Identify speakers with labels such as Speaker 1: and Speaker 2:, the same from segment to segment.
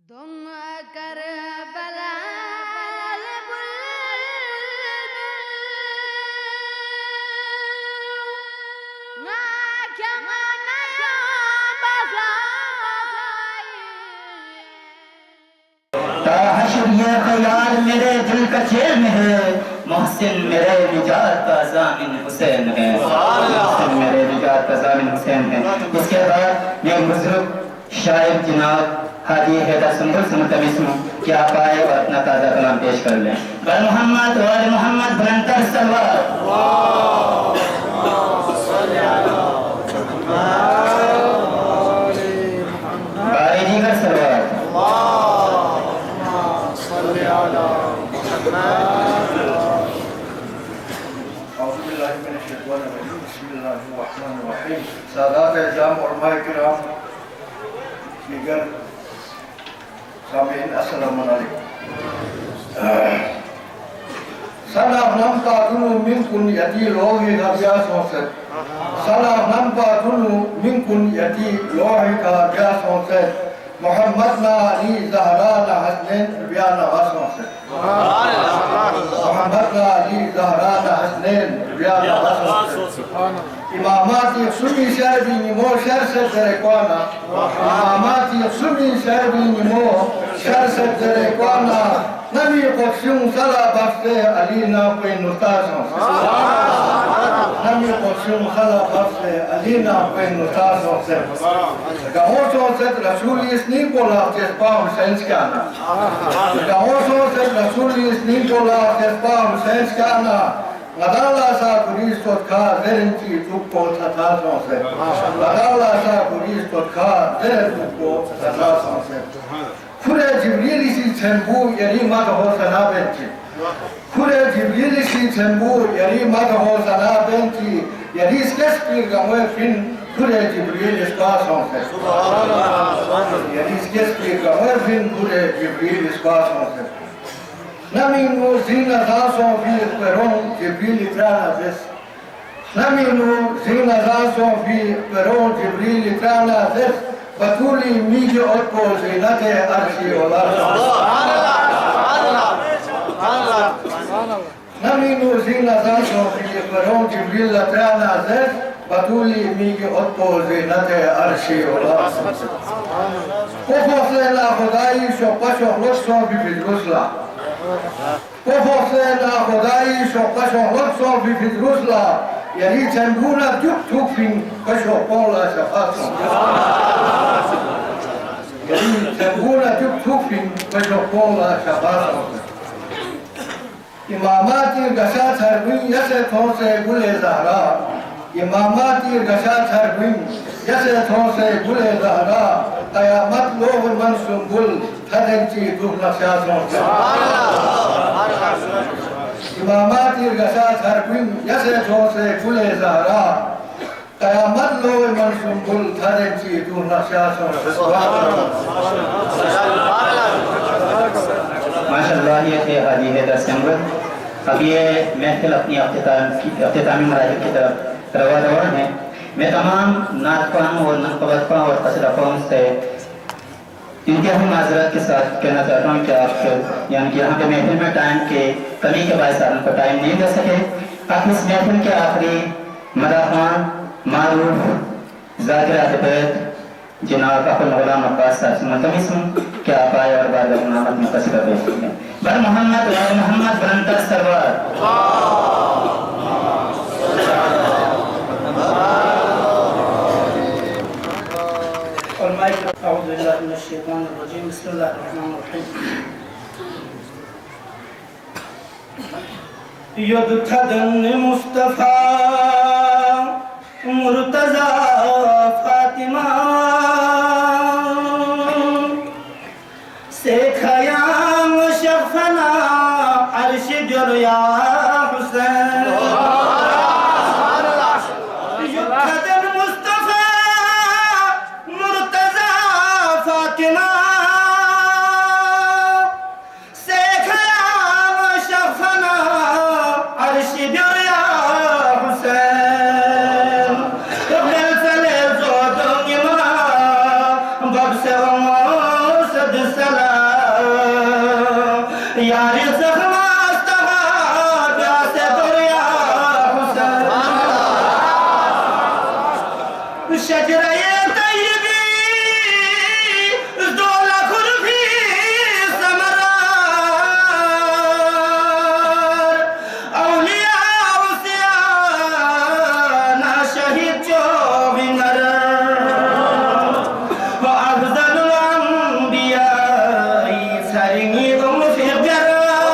Speaker 1: دم کربلا
Speaker 2: حشر یہ خیال میرے دل کا چین میں ہے، محسن میرے نجات کا ضامن حسین ہے، محسن میرے نجات کا ضامن حسین ہے۔ اس کے بعد یہ بزرگ شاعر جناب حاجی حیدر سنبل سے ملتمس ہوں کہ آپ آئے اور اپنا تازہ کلام پیش کر لیں۔ بر محمد و آل محمد بلندتر سلوات۔ باری دیگر سلوات۔
Speaker 3: اعوذ باللہ من الشیطان الرجیم، بسم اللہ الرحمن الرحیم۔ سادات اعظام علماء کرام، دیگر سامعین، السلام علیکم۔ سلام پاتونو من کن یتی لوہی کا بیاس ہوسد، سلام پاتونو من کن یتی لوہی کا بیاس ہوسد، محمد نا علی زہرا نا حسنین بیان آواز ہوسد، محمد نا علی زہرا نا حسنین بیان آواز ہوسد۔ اماماتی سنی شربی نمو شر سے درکوانا، اماماتی سنی شربی نمو شر سے درکوانا، نبی قفشن صلا بخشتے علی نا کوئی نتاز ہوسد، نبی قفشن صلا بخشتے علی نا کوئی نتاز ہوسد۔ گاہوش ہوسد رسولی اسنی کو لاغتیس پا حسینس کانا، گاہوش ہوسد رسولی اسنی کو لاغتیس پا حسینس کانا، غدالا سا گریز توت کھا زرنچی توک کو تتاز ہوسد، غدالا سا گریز توت کھا زرن توک کو تتاز ہوسد۔ کھرے جبریلی سی چھنبو یری مد ہو سنا بینچی، کھرے جبریلی سی چھنبو یری مد ہو سنا بینچی، یری اس کس پیر گموے فن کھرے جبریل اس پاس ہوں سے، یری اس کس پیر گموے فن کھرے جبریل اس پاس ہوں سے۔ نمینو زین ازاسوں فی پیرون جبریل اترانا زس، نمینو زین ازاسوں فی پیرون جبریل اترانا زس، بطولی میج اتکو زینت عرشی اللہ، نمینو زین ازاسوں فی پیرون جبریل اترانا زس، بطولی میج اتکو زینت عرشی اللہ۔ کفوسے لا خدایی شو پشو لطسوں بی فدرسلا، کفوسے لا خدایی شو پشو لطسوں بی فدرسلا، یعنی چنگونا دک تک فین پشو پولا شفاصوں، یعنی چنگونا دک تک فین پشو پولا شفاصوں۔ اماماتی گشا چھرگوین یسے تھون سے گل زہرا، اماماتی گشا چھرگوین یسے تھون سے گل زہرا، قیامت لوگ منسوم گل تھدنچی دکھ نقشاسوں سے۔ اماماتی گشا چھرگوین یسے تھون سے گل زہرا، قیامت لوگ منسوم گل تھدنچی دکھ نقشاسوں سے۔
Speaker 2: ماشاءاللہ یہ تھے حاجی حیدر سنبل۔ اب یہ محفل اپنی اختتامی مراحل کی طرف روا ہے۔ میں تمام نعت خواہوں اور نقبت خواہوں اور قصیدہ خواہوں سے انتہائی معذرت کے ساتھ کہنا چاہتا ہوں کہ آپ یعنی کہ یہاں پہ محفل میں ٹائم کے کمی کے باعث آپ کو ٹائم نہیں دے سکے۔ آپ اس محفل کے آخری مداحان معروف ذاکرات بیت جناب ابو الغلام عباس صاحب سے ملتمس ہوں کہ آپ آئے اور بعد منامت میں قصیدہ پیش کریں۔ بر محمد و آل محمد بلندتر سلوات۔
Speaker 4: اعوذ باللہ من الشیطان الرجیم، بسم اللہ الرحمن الرحیم۔ ید تھدن مصطفیٰ مرتضیٰ فاطمہ سے خیام شفنا عرش جریا حسین، یدھدن مصطفیٰ مرتضیٰ فاطمہ سے خیام شفنا عرش جریا حسین، بب سے سد سلام
Speaker 5: یار زخماست بیاس دریا حسین شجرہ طیبی دولا خرفی سمرار اولیاء وسیانا شہید جو بنگر وأفضل الأنبياء سرني ضم في الجرى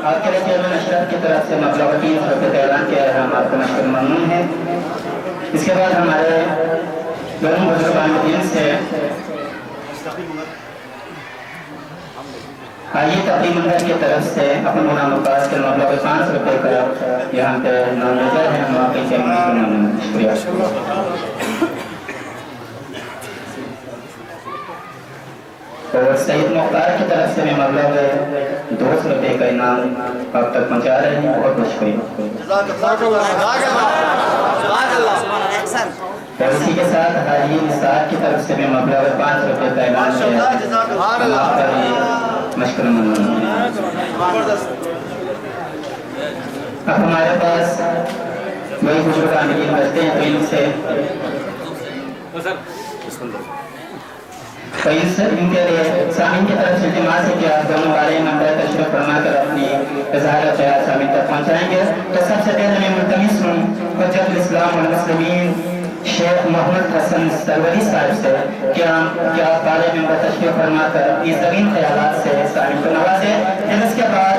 Speaker 2: آپ کے چیئرمین اشرف کی طرف سے مبلغ 300 روپے کا اعلان کیا ہے، ہم آپ کو مشکور ممنون ہیں۔ اس کے بعد ہمارے دونوں بزرگان دین سے آئیے تقریب منظر کی طرف سے اپنے مولانا مقاصد کے مبلغ 500 روپے کا یہاں پہ نام نظر ہے، ہم آپ کے چیئرمین ممنون ہیں۔ شکریہ۔ اور سید مختار کی طرف سے میں مبلغ 200 روپے کا انعام آپ تک پہنچا رہے ہیں، بہت بہت شکریہ۔ اور اسی کے ساتھ حاجی نثار کی طرف سے میں مبلغ 500 روپے کا اعلان کیا، ہم آپ کا بھی مشکور ممنون ہیں۔ اب ہمارے پاس وہی بزرگان دین بچتے ہیں، تو ان سے ان کے لیے سامعین کی طرف سے التماس ہے کہ آپ دونوں والے ممبر تشریف فرما کر اپنی اظہار خیال سامعین تک پہنچائیں گے۔ تو سب سے پہلے میں ملتمس ہوں حجت الاسلام والمسلمین شیخ محمد حسن سروری صاحب سے کہ آپ والے ممبر تشریف فرما کر اپنی زمین خیالات سے سامعین کو نوازیں۔ پھر اس کے بعد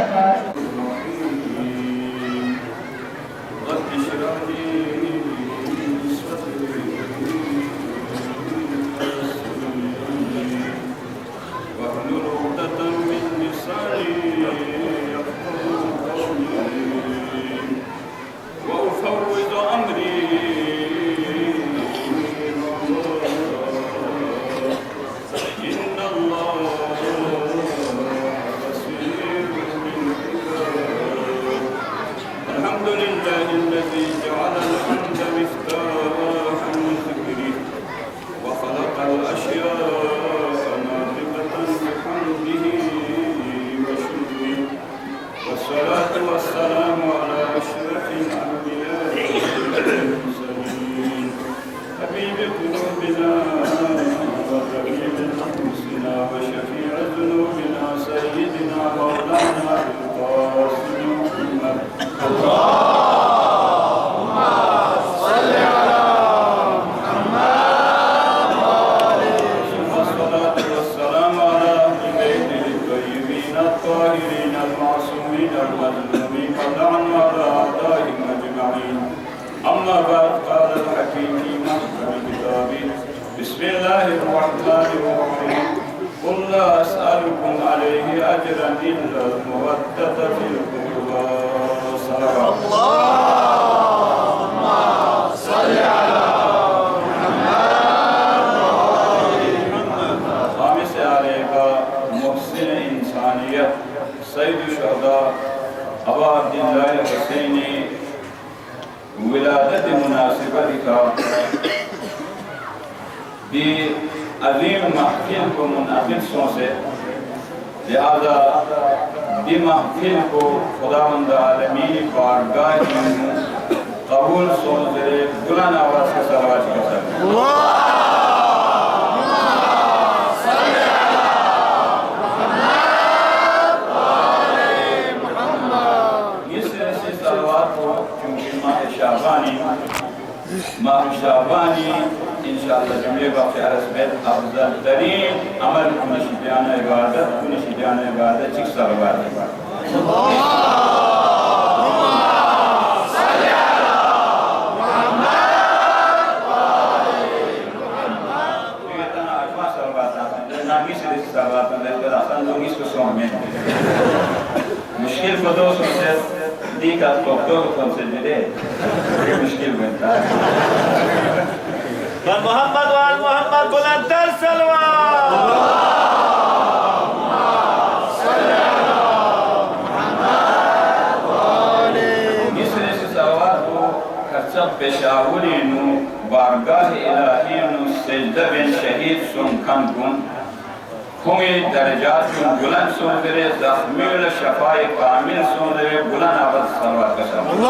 Speaker 6: بسم الله الرحمن الرحيم قل لا أسألكم عليه أجرا إلا المودة في القربى صلوات اللهم صل على محمد خامس عليك محسن إنسانية سيد الشهداء أبا عبد الله الحسيني ولادت مناسبتك بھی عظیم محفل کو منعقد سوچے، لہذا بھی محفل کو خداوند عالمین بارگاہ میں قبول سوچ دے بلند آواز کے صلوات کا ساتھ اس صلوات کو چونکہ ماہ شعبانی انشاءاللہ جمعے باقی عرص بیت افضل ترین عمل کنشیدیان عبادت چک صلوات مشکل کو دو سوچے دی کا توقع کون سے جلے مشکل بنتا ہے
Speaker 5: محمد وآل محمد بلند تر صلوات اللهم صل على محمد وآل
Speaker 6: مصر سے صلوات کو خرچب پیشاورینو بارگاہ الہینو سجدہ بن شہید سن کن کن خوی درجات کن بلند سن درے زخمیل شفائی کامل سن درے بلند آباد صلوات کا شامل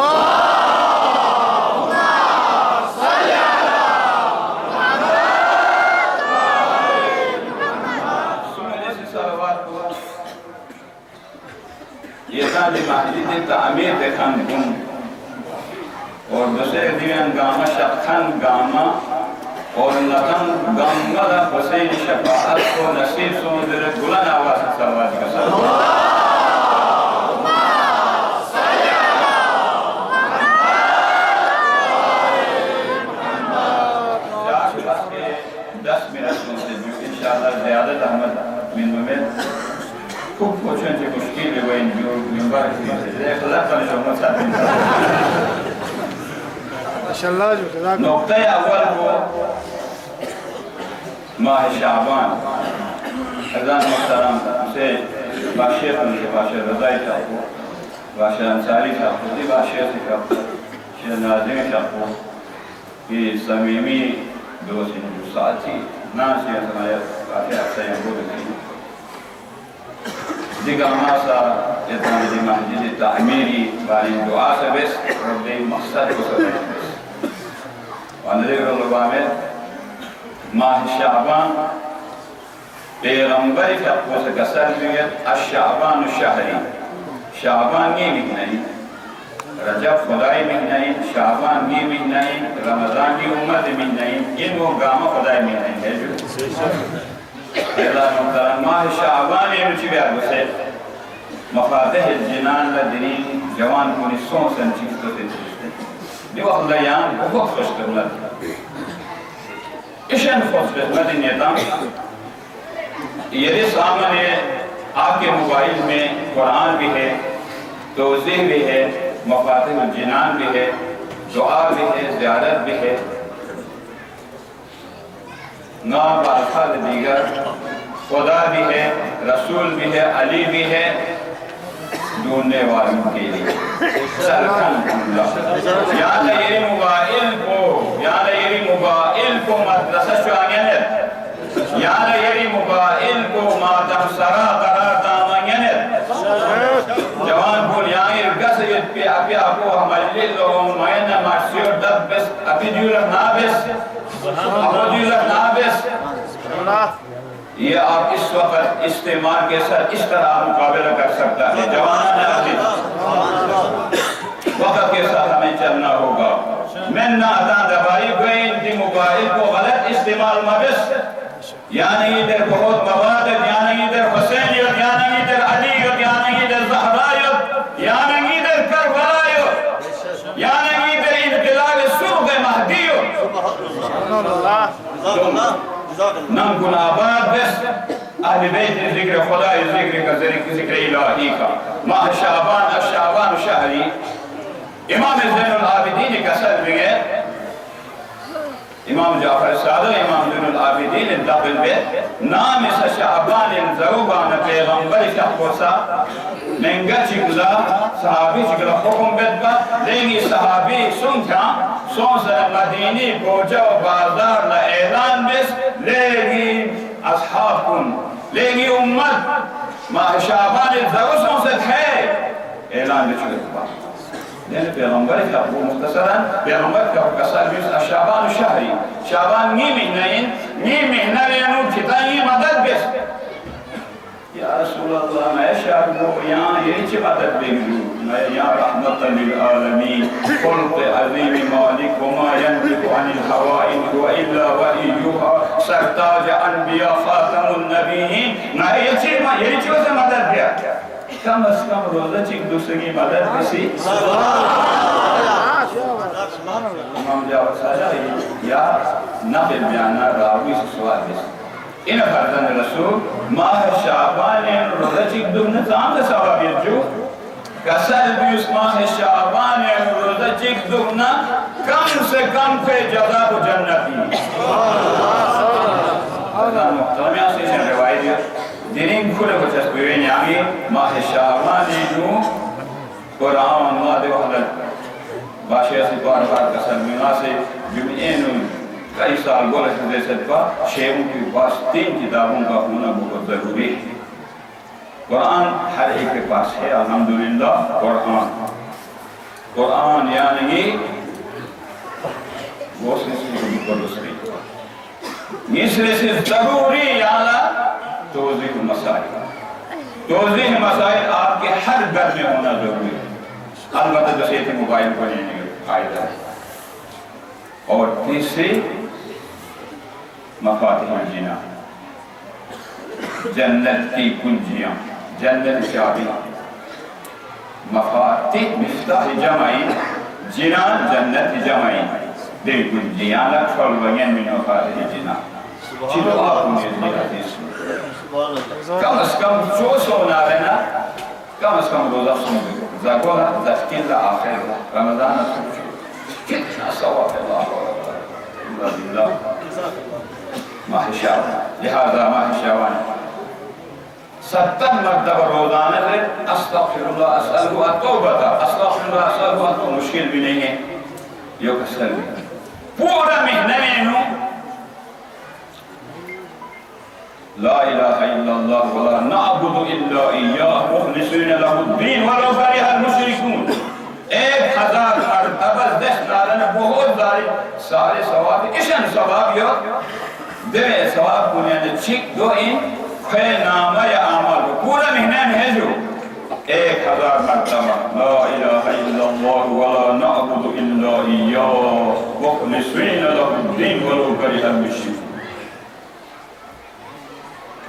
Speaker 6: یہ سالی محجد تعمیر دیکھن کن اور دوسرے دیوان گاما شخصن گاما اور نتن گاما دا حسین شفاعت کو نصیب سن در بلند آواز صلوات کا صلوات پیغمبر کی دیکھ اللہ پر جو مصحف
Speaker 5: ماشاءاللہ جو جزاک
Speaker 6: نقطہ اول کو ماہ شعبان حضران محترم سے باشیت ان کے باشیت رضائی صاحب کو باشیت انصاری صاحب کو دی باشیت صاحب کو شیخ ناظم صاحب کو یہ صمیمی دوست جو ساتھی ناسی اسمایت باشیت سیم کو دکھی دیگر ناسا اتنا دی محجد تعمیری باری دعا سے بس رب دی مقصد کو سبیت بس وانا دیگر اللہ میں ماہ شعبان پیغمبر فقو سے کسر بیت الشعبان الشہری شعبان یہ مہنائی رجب خدای مہنائی شعبان یہ مہنائی رمضان کی امت مہنائی ان وہ گامہ خدای مہنائی ہے جو اللہ محترم ماہ شعبان یہ مچی بیار بسے مفاتح الجنان لدنین جوان کونی سون سن چیز کو سے چیزتے دیو اللہ یہاں بہت خوش کرمت اشن خوش کرمت نیتا یہ سامنے آپ کے موبائل میں قرآن بھی ہے توضیح بھی ہے مفاتح الجنان بھی ہے دعا بھی ہے زیارت بھی ہے نام بارخال دیگر خدا بھی ہے رسول بھی ہے علی بھی ہے ڈھونڈنے والوں کے لیے سرکن اللہ یعنی یہ موبائل کو مدرسہ شوانیت یعنی موبائل کو مادم سرا قرار دامنیت جوان بول یعنی گسیت پی اپی اپو ہمالی لوگوں مائنہ مارسیور دب بس اپی دیولک نابس اپو دیولک نابس یہ آپ اس وقت استعمال کے ساتھ اس طرح مقابلہ کر سکتا ہے جوانہ نابس وقت کے ساتھ ہمیں چلنا ہوگا میں نہ ادھا دبائی گئی انتی موبائل کو غلط استعمال مبس یعنی ادھر بہت موادت یعنی ادھر حسینیت یعنی ادھر علیت یعنی ادھر زہرائیت یعنی ادھر کربلائیت یعنی ادھر انقلاب سرغ مہدیت نمکن آباد بس اہل بیت ذکر خدای ذکر کا ذکر الہی کا ماہ شعبان الشعبان شہری امام زین العابدین کا سر بگئے امام جعفر صادق امام زین العابدین داخل بیت نام اس شعبان زروبان پیغمبر شخصا منگا چکلا صحابی چکلا حکم بیت با لینی صحابی سنکا سونسر مدینی گوجہ و بازار لا اعلان بس لینی اصحاب کن لینی امت ماہ شعبان زرو سونسر ہے اعلان بچکت با لیکن پیغمبر کا وہ مختصراً پیغمبر کا قصر بیس شعبان شہری شعبان نی مہینہ لینو کتائی مدد بیس یا رسول اللہ میں شاہدو یہاں یہ چی مدد بگلو میں یا رحمت للعالمین خلق عظیم مالک وما ينطق عن الهوائن هو الا وحیوها سرتاج انبیاء خاتم النبیین میں یہ چی واسے مدد بیا کم از کم روزہ چک دوسرے کی مدد کسی امام جاور ساجہ یا نبی بیانہ راوی سے سوال دیس ان فرزن رسول ماہ شعبان روزہ چک دوسرے نظام دے ثوابیت جو کسر بیس ماہ شعبان روزہ چک دوسرے کم سے کم پہ جزا کو جنتی محترمیاں سے اسے روایت ہے دینین کھولے کو چسپوین آگی ماہ شعبانی نو قرآن مادے وحدت باشی اسی بار کا سلمینا سے جمعینو کئی سال گولے سے دے سکتا شیعوں کی پاس 3 کتابوں کا ہونا بہت ضروری ہے قرآن ہر ایک کے پاس ہے الحمدللہ قرآن یعنی وہ سلسلی کو دوسری مصر سے ضروری یعنی توضیح مسائل آپ کے ہر گھر میں ہونا ضروری ہے البتہ جسے موبائل پر لینے کا فائدہ ہے اور تیسری مفاتح الجنان جنت کی کنجیاں جنت چابیاں مفاتح مفتاح جمعی جنان جنت جمعی دے کنجیاں لکھل وین من مفاتح الجنان چلو آپ انہیں حدیث میں کم از کم جو سونا رہنا کم از کم روزہ سن دو زاگولا زفکین آخر رمضان کتنا ثواب اللہ ماہ شعبان لہذا ماہ شعبان 70 مرتبہ روزانہ سے استغفر اللہ اسألہ التوبہ استغفر اللہ اسألہ تو مشکل بھی نہیں ہے یہ کسر بھی پورا مہینہ میں لا الہ الا اللہ ولا نعبد الا ایاہ مخلصین لہ الدین ولو کرہ المشرکون 1000 مرتبہ 10 نارن بہت سارے ثواب اشن ثواب یا دے ثواب بنیاد چک دو ان خے نامہ یا عمل پورا مہینہ میں ہے جو 1000 مرتبہ لا الہ الا اللہ ولا نعبد الا ایاہ مخلصین لہ الدین ولو کرہ المشرکون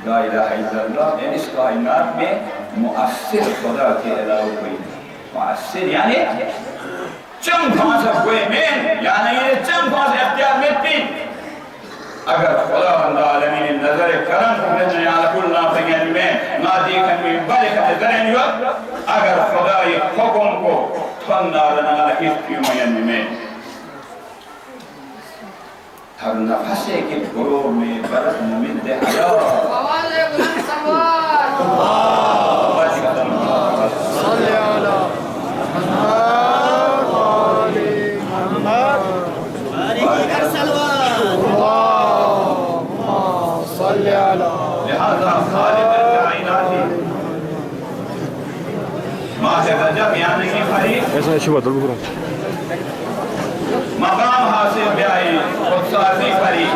Speaker 6: لا الہ الا اللہ یعنی اس کائنات میں مؤثر خدا کے علاوہ کوئی مؤثر یعنی چم کھان سا کوئی مین یعنی یہ چم کھان سا اختیار میں تین اگر خدا بندہ عالمین نظر کرم کرنے علی کل نافذین میں نادیکن میں بلکہ نظرین یود اگر خدا یہ حکم کو تھننا لنا لکیس کیومین میں ہر نفسے کے گروہ میں برد ممد حیات
Speaker 1: ووالے بلند سوال
Speaker 5: صلی علی محمد آل محمد اللہم صلی علی
Speaker 6: لہذا خالق الکائناتی ماہ رجب یعنی کی خریف
Speaker 7: ایسا شبہ دل بکرم
Speaker 6: مقام حاصل بیائی خودسازی کری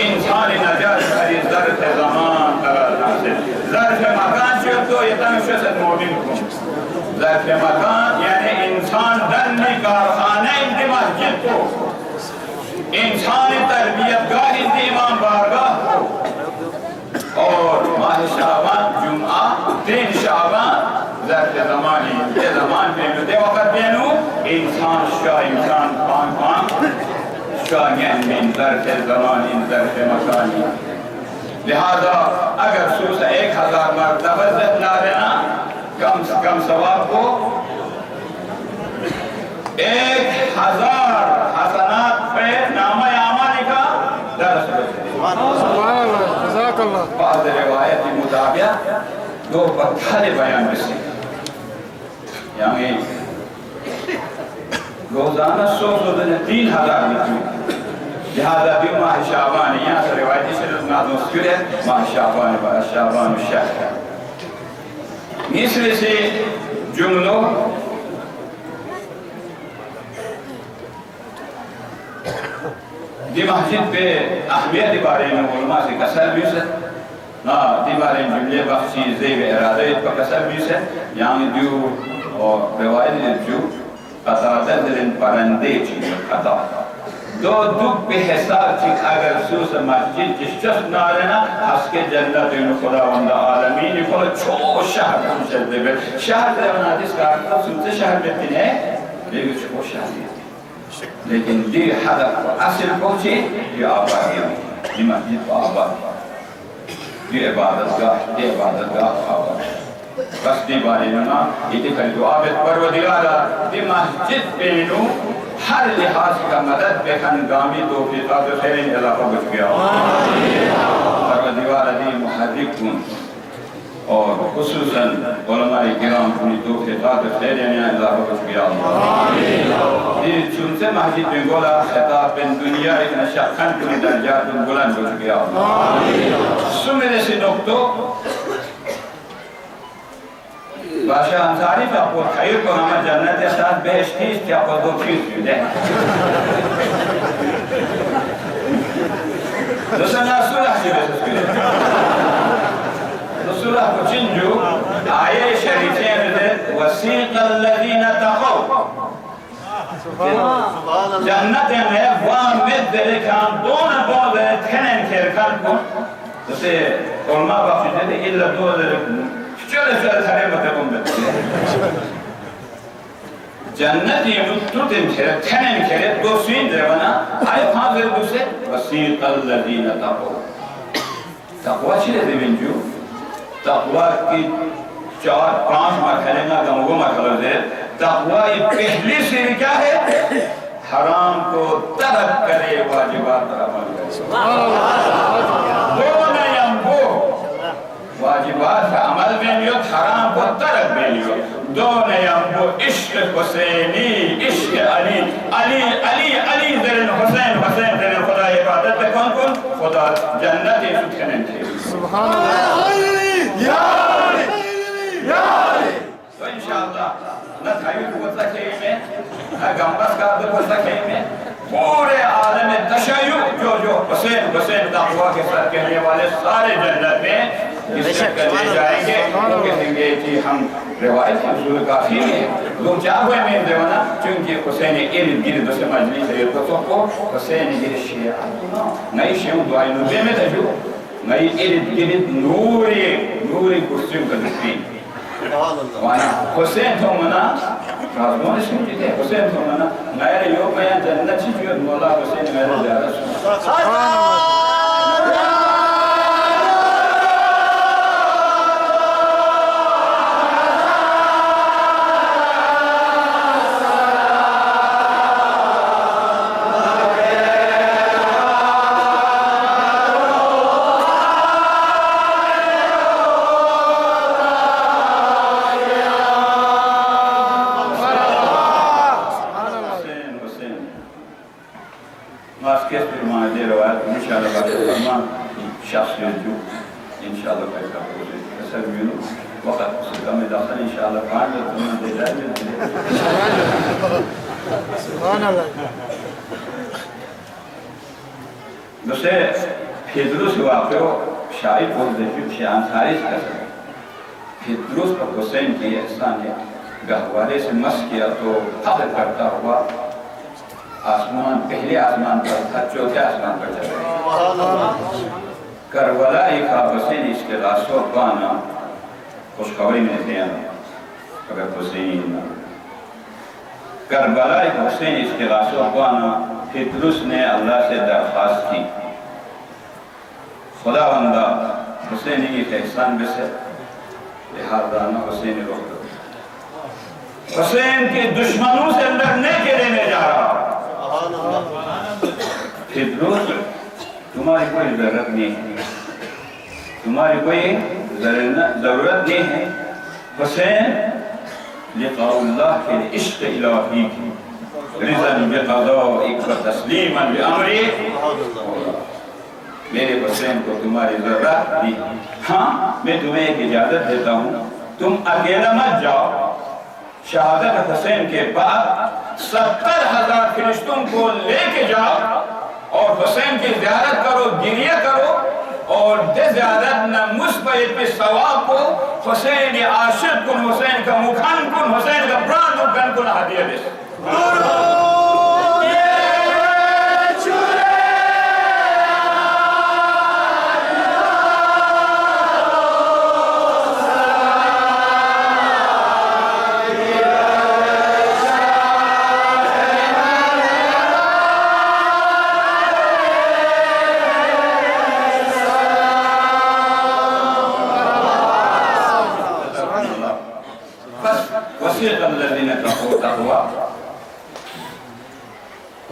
Speaker 6: انسان نجات کری ظرف زمان قرار حاصل ظرف مکان چیز تو یہ تنشست مومن کن ظرف مکان یعنی انسان دنی کارخانہ انتی مسجد کو انسان تربیت گاہ انتی امام بارگاہ کو اور ماہ شعبان جمعہ 3 شعبان ظرف زمانی یہ زمان پہ دے وقت بینو انسان شاہ انسان پان شاہ من ظرف زمانی ظرف مکانی لہذا اگر سوسہ 1000 مرتبہ زدنا رہنا کم سے کم ثواب کو 1000 حسنات پہ نامہ اعمال کا درس بچے
Speaker 5: سبحان اللہ جزاک اللہ
Speaker 6: بعض روایت مطابق 2 بطھالے بیان بسی یعنی روزانہ 100 دن 3000 مجھو لہذا بھی ماہ شعبان یہاں سے روایتی شرط نادوں سکر ہے ماہ شعبان بارا شعبان الشہر ہے مصر سے جملوں دی مسجد پہ اہمیت بارے میں علماء سے کسر بھی سے دی بارے میں جملے بخشی زیب ارادت پر کسر بھی سے یعنی دیو اور روایت جو قطادہ دلن پرندے چیز قطادہ دو دک پہ حساب چیز اگر سوس مسجد جس چست نارنا حس کے جنت ان خدا وندہ عالمین خدا چھو شہر ہم سے دے بے شہر دے بنا جس کا سوس شہر میں تین ہے لیکن چھو شہر میں لیکن دی حدق اصل پہنچی دی آبادی دی مسجد کو آبادی دی عبادت گاہ آبادی بس دی بارے میں یہ دکھل جو عابد پروردگارا دی مسجد پینو ہر لحاظ کا مدد بے خنگامی توفیقات و خیرین اضافہ بچ گیا پروردگارا دی محرک کن اور خصوصاً علماء کرام کنی توفیقات و خیرین اضافہ بچ گیا دی چون سے مسجد میں گولا خطاب بن دنیا ایک نشخن کنی درجات بلند بچ گیا سمیدے سے نکتو بادشاہ انصاری پہ آپ کو خیر کو ہمیں جنت احساس بہشتیز کہ آپ کو 2 چیز بھی دیں دوسرا صلح کی بحث کریں صلح کو چنجو آئے شریفیں میں وسیق الذین تقو جنت میں وامد دلے کام دون بول تھنن کھرکن کو اسے علماء بخش دیتے اللہ 2 دلے چلے تھرے مطلب بچے جنت یہ مطلوطن کھرے تھنن کھرے 2 سوین دے بنا آئے پھانزر دوسرے وسیق الذین تقو تقوی چلے دے بنجو تقوی کی 4-5 مرحلے میں اگر وہ مرحلہ دے تقوی پہلی سیری کیا ہے؟ حرام کو ترک کرے واجبات پر عمل کرے دون ینبو واجبات پر عمل میں لیت حرام کو ترک میں لیت دون ینبو عشق حسینی عشق علی علی علی علی ذرن حسین حسین ذرن خدا عبادت کون کون خدا جنت سود کنن تھے
Speaker 5: سبحان اللہ
Speaker 6: یا علی یا علی تو انشاءاللہ نہ تھائیو کو سکے میں نہ گمبس کا عبد کو سکے میں پورے عالم تشیع جو حسین تقوی کے ساتھ کہنے والے سارے جنت میں اس شکل لے جائیں گے وہ کہیں گے کہ ہم روایت حضور کافی ہیں لوگ چاہوے میں دیونا چونکہ حسین ارد گرد سے مجلس ہے کو حسین گرد شیعہ نئی شیعوں دعائی نوبے میں تجو نئی ارد گرد نوری کرسیوں کا دکھیں وانا حسین تو منا رازمون اسم جیتے حسین تو منا میرے یو بیان جنت چیزیت مولا حسین میرے زیادہ سنا انشاءاللہ پیسہ پوچھے اصل میونو وقت سکا میں داخل انشاءاللہ پانچ تمہیں دے جائے
Speaker 5: سبحان اللہ
Speaker 6: دوسرے فیدروس واقعو شاعر بول دیکھو شیعان ساری سے کسر فیدروس پر حسین کی احسان ہے گہوارے سے مس کیا تو فخر کرتا ہوا آسمان پہلے آسمان پر تھا چوتھے آسمان پر چلے کربلا ایک حسین اس کے راسو پانا خوشخبری میں دینا اگر حسین کربلا ایک حسین اس کے راسو پانا فیدروس نے اللہ سے درخواست کی خدا بندہ حسینی کی احسان بسے لہذا نہ حسین روک دو حسین کے دشمنوں سے لڑنے کے لیے میں جا رہا فیدروس تمہاری کوئی ضرورت نہیں ہے تمہاری کوئی ضرورت نہیں ہے حسین لقاء اللہ کے عشق الہی کی رضا بقضائک و تسلیما بامری میرے حسین کو تمہاری ضرورت نہیں ہاں میں تمہیں ایک اجازت دیتا ہوں تم اکیلا مت جاؤ شہادت حسین کے بعد 70,000 فرشتوں کو لے کے جاؤ اور حسین کی زیارت کرو گریہ کرو اور دے زیارت نہ مصبح پہ ثواب کو حسین عاشق کن حسین کا مکھان کن حسین کا پران مکھان کن حدیعہ دے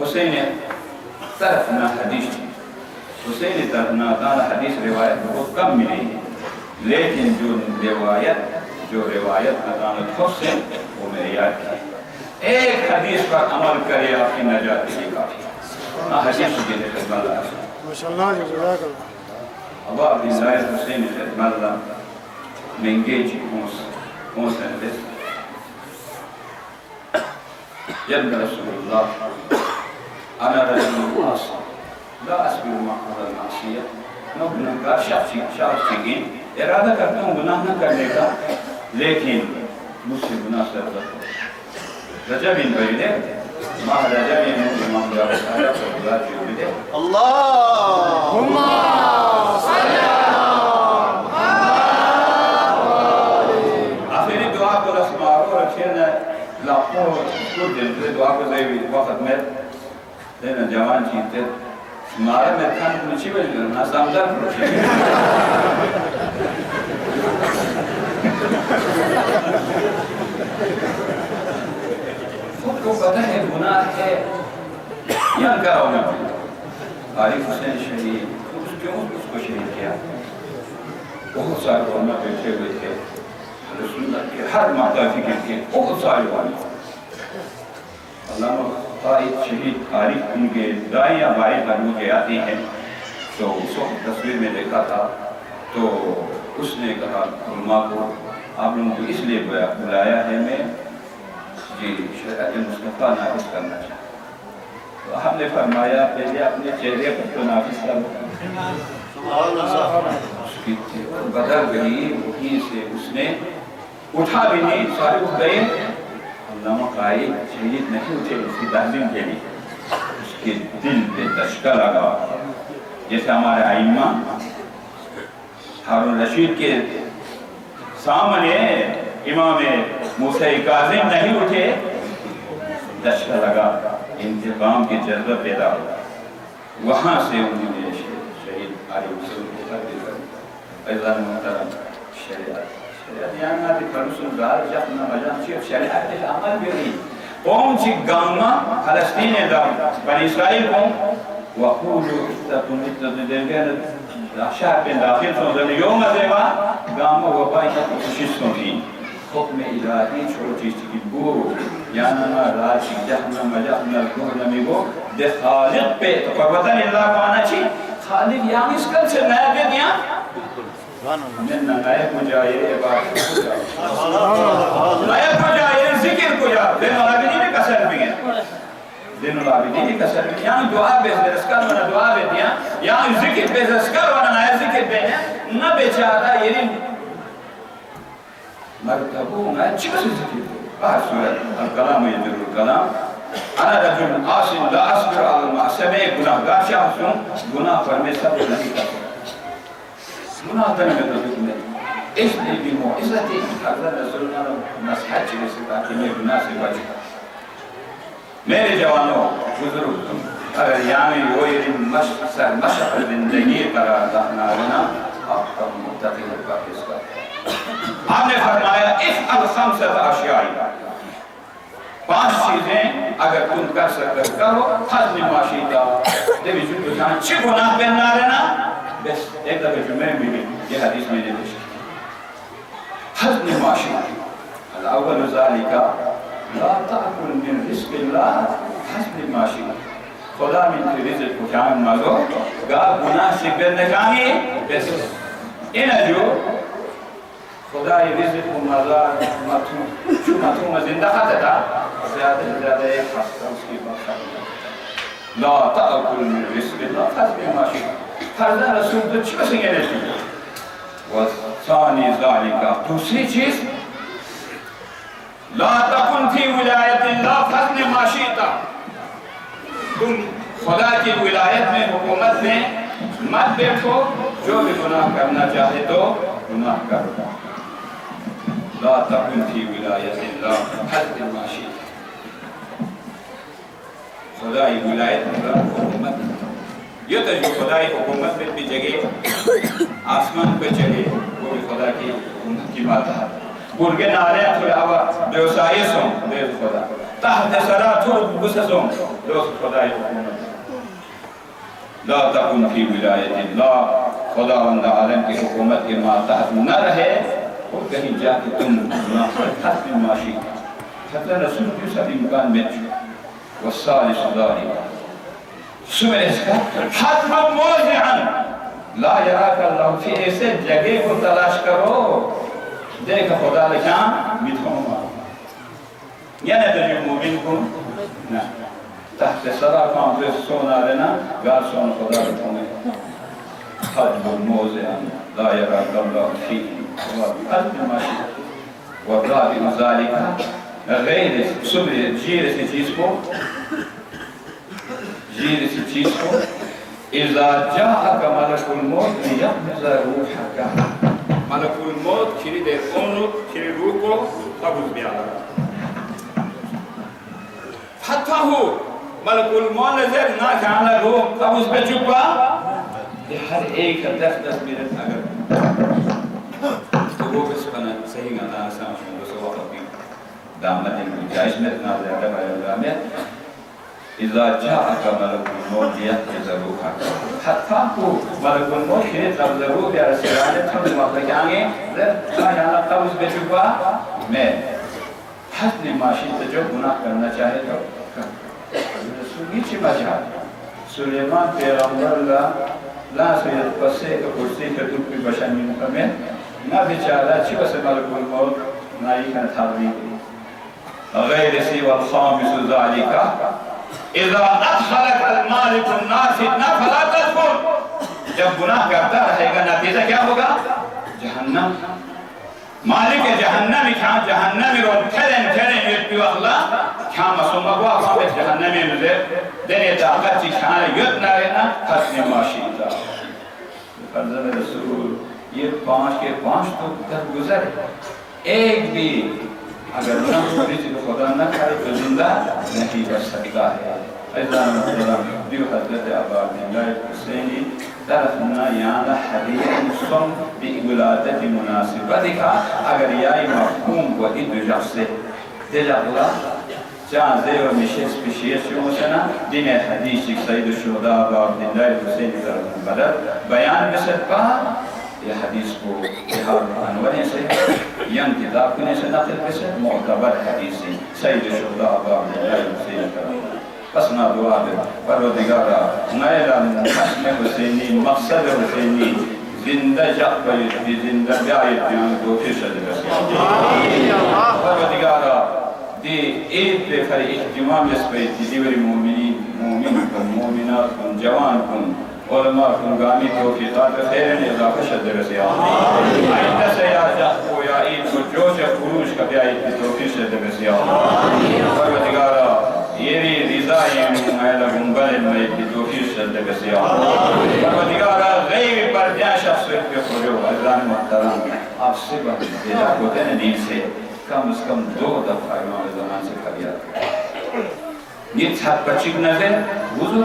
Speaker 6: حسین طرف نہ حدیث حسین طرف نہ حدیث روایت بہت کم ملی لیکن جو روایت نتانت حسین وہ میرے یاد کی ایک حدیث پر عمل کرے آپ کی نجات کی کافی حدیث کی خدمت اللہ
Speaker 5: ماشاءاللہ جزاک اللہ
Speaker 6: ابا عبداللہ حسین خدمت اللہ منگے جی کون سندس جب رسول اللہ انا رجل عاصی لا اصبر مع المعصیت میں گناہگار شخص چکین ارادہ کرتا ہوں گناہ نہ کرنے کا لیکن مجھ سے گناہ سے رجب ان بریدے ماہ رجب ان امام جاوہ صاحب صلی اللہ علیہ وسلم اللہم صلی آخری دعا کو رسمارو رکھینا لاپو کو دل دعا کو زیوی وقت میں لینا جوان چیتے مارا میں کھان پوچھی بجھ گرنا سامدار پوچھی خود کو پتہ ہے گناہ ہے یا کرو میں عارف حسین شہید کیوں اس کو شہید کیا؟ بہت سارے علماء بیٹھے ہوئے تھے رسول اللہ کے ہر مادہ فکر کے بہت سارے علماء علامہ قائد شہید عارف ان کے دائیں یا بائیں قدموں کے آتے ہیں تو اس وقت تصویر میں دیکھا تھا تو اس نے کہا علماء کو آپ لوگوں کو اس لیے بلایا ہے میں جی شریعت مصطفیٰ نافذ کرنا چاہتا تو ہم نے فرمایا پہلے اپنے چہرے پر تو نافذ کرو اس کی بدل گئی وہیں سے اس نے اٹھا بھی نہیں سارے اٹھ گئے علامہ قائد شہید نہیں اٹھے اس کی تعلیم کے لیے اس کے دل پہ دشکا لگا جیسے ہمارے ائمہ ہارون رشید کے سامنے امام موسیٰ کاظم نہیں اٹھے دشکا لگا انتقام کے جذبہ پیدا ہوا وہاں سے انہوں نے شہید عارف حسین کو تبدیل کر عزیزان محترم شریعت یعنی آتی فرسول دار جہنا مجان چیف شریعت عمل بھی رہی قوم چی گاما فلسطین دام بنی اسرائیل قوم وقولو اتتون اتتون شهر بين داخل صندوق يوم زيما قام وبايت تشيسون في حكم إلهي شو تيجيبو يعني ما راش جهنا مجهنا الكون ميبو ده خالق بيت فبدل الله كأنا شيء خالق يعني إسكال سنايا بيديا من نايا مجاهير إبارة نايا مجاهير ذكر كوجا لأن الله بيني كسر بيجي دين الله بدي كسر يعني دعاء بس رسكال ونا دعاء بديا يعني ذكر بس رسكال ونا نايا ذكر بينه نبيشارا يرين مرتبو ما تشوف ذكر سورة الكلام يدل الكلام أنا رجل عاصم لا أصبر على المعصية گناهگار شخص گناه فرمي سب نہیں کرتا گناه کرنے میں تو نہیں اس لیے بھی معزت حضرت رسول اللہ نصیحت چلے سے تاکہ میں گناہ سے بچ میرے جوانوں بزرگ اگر یعنی وہ یہ مشق زندگی قرار دہنا رہنا آپ کا متقی کا کس کا آپ نے فرمایا افعل خمسۃ اشیاء 5 چیزیں اگر تم کر سکتے کرو حزم معاشیتا دیوی جو جان چھ گناہ کرنا رہنا بس ایک دفعہ جو میں بھی یہ حدیث میں نے پیش کی حزم معاشیتا الاول ذالک لا تأكل من رزق الله حسب ما شئت خدا من کی رزق کو جان مانگو گا گناہ سے بندگانی بس اینا جو خدا رزق کو مزار مطموع زندہ خطا زیادہ ایک حسن اس کی بات لا تأكل من رزق الله حسب ما شئت فرزا رسول تو چکا سنگے رہتی وثانی ذالک دوسری چیز لا تكن في ولاية الله فضل ما شئت تم خدا کی ولایت میں حکومت میں مت بیٹھو جو بھی گناہ کرنا چاہے تو گناہ کرو لا تكن في ولاية الله فضل ما شئت خدای ولایت میں حکومت یہ تو جو خدای حکومت میں بھی جگہ آسمان پہ چلے وہ بھی خدا کی حکومت کی بات ہے گرگه ناله توی هوا بیوسایی سون بیز خدا تحت سرا تو بوسه سون دوست خدای لا تكن في ولاية الله خداوند عالم کی حکومت کے ما تحت نہ رہے اور کہیں جا کے تم حسب ما شئت حتى رسول کی سب امکان میں والثالث ذلك سمع اسکا حتما موضعا لا يراك الله في ایسے جگہ کو تلاش کرو دیکھ خدا لکھان میتھوں یعنی تجیب مومن کن تحت صدا کام دوست سونا رہنا گار سون خدا لکھوں میں حجب الموضع لا يراك الله فيه وقلب ماشي والرابع ذلك غیر صبر جیر سی چیز کو اذا جاءك ملك الموت ليقبض روحك ملك الموت کھری دے اونو کھری روح کو قبض بھی آگا فتحو ملک الموت نظر نہ کھانا روح قبض پہ چکا یہ ہر ایک 10 منٹ اگر تو وہ بس بنا صحیح گانا سامشن دو سوا قبض دامت الجائز میں اتنا زیادہ بھائی میں اذا جاءك ملك الموت يحتضروك حتى کو ملك الموت خیلی تبضروك یا رسول اللہ تھوڑی موقع کیانگے یہاں قبض بچکا میں حسن معاشی سے جو گناہ کرنا چاہے تو رسول یہ چی بچا سلیمان پیغمبر اللہ لا سید پسے کا کرسی کا دل کی بشانی مکمل نہ بیچارہ چی بس ملک الموت نائی کا تحضری غیر سی والخامس ذالکا اذا ادخلت المالک الناس فلا تدخل جب گناہ کرتا رہے گا نتیجہ کیا ہوگا جہنم مالک جہنمی کھاں جہنمی رو کھرن یتبی اللہ کھاں مسومہ کو آقا جہنمی مزر دنیا طاقت چی کھانے یتنا رہنا حسن معاشیتا فرزن رسول یہ 5 کے 5 تو در گزر ایک بھی اگر نہ خدا نہ کرے تو زندہ نہیں کر سکتا ہے ایزان محترم دیو حضرت عبداللہ حسینی طرفنا یانا حدیث سن بی ولادت مناسبہ دکھا اگر یائی مفہوم کو دو جب سے دل اللہ جان دے و مشیس پشیس شما سنا دین حدیث ایک سید الشہداء عبداللہ حسینی طرف بدر بیان مثل پا یہ حدیث کو اتحاد عنوانی سے یم کتاب کنے سے نقل کسے معتبر حدیثی سید شہداء عبداللہ حسینی طرف پسنا دعا دے پروردگارا نیلا حسن حسینی مقصد حسینی زندہ جب بھی زندہ بیائیت بیان دو پھر شد بسی پروردگارا دی عید پہ خری احتمام اس پہ دیوری مومنین مومن کن مومنات کن جوان کن علماء کن گامی توفیقات خیرن اضافہ شد رسی آمین آئندہ سے یا جہو یا عید کو جوش خروش کا بیائیت پہ توفیق شد رسی آمین پروردگارا یہ بھی رضا یہ مہیلہ گنبل میں کی توفیق شد رسی آمین پروردگارا غیب پر جان شخص پہ خجو حضران محترم آپ سے بہت دیجا ہوتے ہیں نیل سے کم از کم 2 دفعہ امام زمان سے خبیات یہ چھت پر چک نظر وضو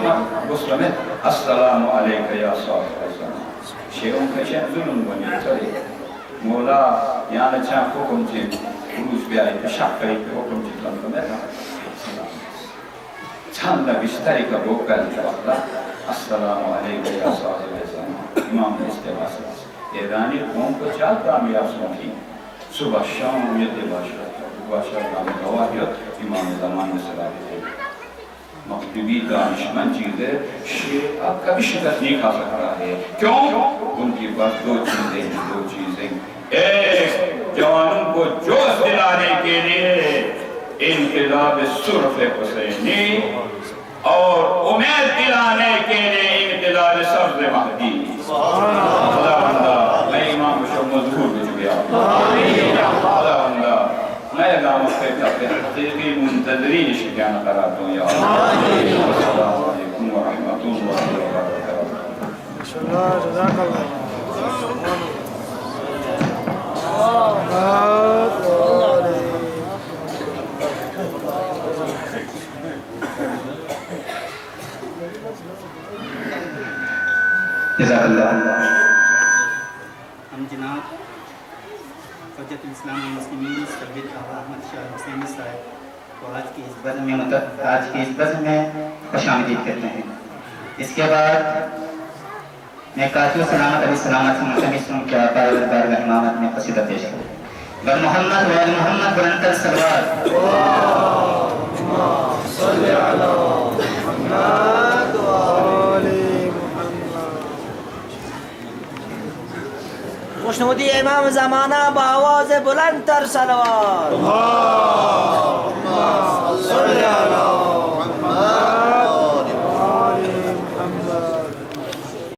Speaker 6: مسلمت السلام علیکہ یا صاحب السلام شیعوں کا شیعہ ظلم بنی چلی مولا یہاں چاہ حکم چی خروج بھی آئی پہ شک کری پہ حکم چی کن میں چند بشتری کا بوکر وقتا السلام علیکہ یا صاحب السلام امام نے استعمال سے ایرانی قوم کو چاہ کامیاب سنکی صبح شام یہ باشر نام گواہیت امام زمان میں صلاح دے مکتبی دانشمند چیزیں شیخ آپ کبھی شکست نہیں کھا سکتا ہے کیوں؟ ان کی پاس 2 چیزیں ایک جوانوں کو جوش دلانے کے لیے انقلاب سرخ حسینی اور امید دلانے کے لیے انقلاب سبز مہدی خدا بندہ میں امام بشو مظہور بچ گیا خدا بندہ میں اگام خیلی اپنے حقیقی منتظرین شکیان قرار دوں یا السلام علیکم ورحمت اللہ وبرکاتہ
Speaker 5: ماشاءاللہ جزاک اللہ
Speaker 2: جزاک اللہ
Speaker 4: ہم جناب حجت الاسلام المسلمین سید آقا احمد شاہ حسینی صاحب کو آج کی اس بزم میں خوش آمدید کرتے ہیں.
Speaker 2: اس کے بعد میں قاتل سلامت علیہ السلامت سے ملتمس ہوں کہ آپ آئے بارگاہ امامت میں قصیدہ پیش کریں. بر محمد و آل محمد بلندتر صلوات
Speaker 5: اللہم صلی علی محمد و آل محمد.
Speaker 7: خوشنودی امام زمانہ بآواز بلند تر صلوات.
Speaker 5: اللہم صلی علی محمد و آل محمد.